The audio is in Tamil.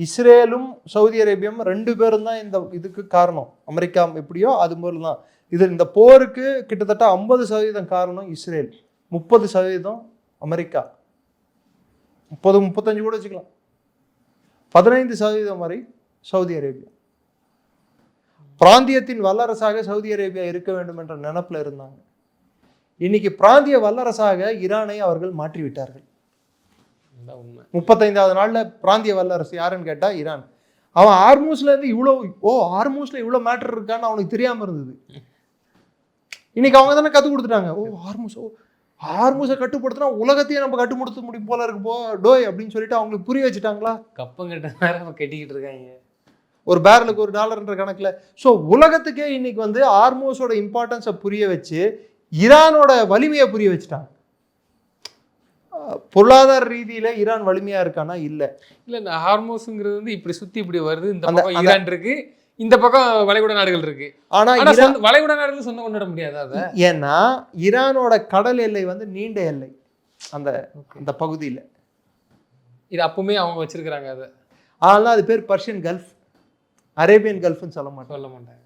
இஸ்ரேலும் சவுதி அரேபியாவும் 2 பேரும் தான் இந்த இதுக்கு காரணம். அமெரிக்கா எப்படியோ அது போல தான் இந்த போருக்கு கிட்டத்தட்ட 50% காரணம் இஸ்ரேல், 30% அமெரிக்கா, 30-35 கூட வச்சுக்கலாம், 15% வரை சவுதி அரேபியா. பிராந்தியத்தின் வல்லரசாக சவுதி அரேபியா இருக்க வேண்டும் என்ற நினைப்பில் இருந்தாங்க. இன்னைக்கு பிராந்திய வல்லரசாக ஈரானை அவர்கள் மாற்றிவிட்டார்கள். 35வது நாள்ல பிராந்திய வல்லரசு யாருன்னு கேட்டா ஈரான். அவன் ஹார்மூஸ்ல இருந்து ஹார்மூஸ்ல இவ்வளவு மேட்டர் இருக்கான்னு அவனுக்கு தெரியாம இருந்தது. இன்னைக்கு அவங்க தானே கத்து கொடுத்துட்டாங்க. ஹார்மூஸை கட்டுப்படுத்தினா உலகத்தையே நம்ம கட்டுப்படுத்த முடியும் போல இருக்கு டோய் அப்படின்னு சொல்லிட்டு அவங்களுக்கு புரிய வச்சுட்டாங்களா. கப்பம் கட்டிக்கிட்டு இருக்காங்க ஒரு பேரலுக்கு $1 கணக்குல. ஸோ உலகத்துக்கே இன்னைக்கு வந்து ஹார்மூஸோட இம்பார்ட்டன்ஸை புரிய வச்சு ஈரானோட வலிமையை புரிய வச்சுட்டாங்க. பொருளாதார ரீதியில ஈரான் வலிமையா இருக்கானா? இல்ல இந்த ஹார்மோஸ்ங்கிறது வந்து இப்படி சுத்தி இப்படி வருது. இந்த பக்கம் ஈரான் இருக்கு, இந்த பக்கம் வளைகுடா நாடுகள் இருக்கு. ஆனா வளைகுடா நாடுகள் சொந்தம் கொண்டாட முடியாது அதை. ஏன்னா ஈரானோட கடல் எல்லை வந்து நீண்ட எல்லை அந்த பகுதியில். இது அப்பவுமே அவங்க வச்சிருக்கிறாங்க அதை. அதனால அது பேர் பர்ஷியன் கல்ஃப், அரேபியன் கல்ஃப்னு சொல்ல மாட்டாங்க.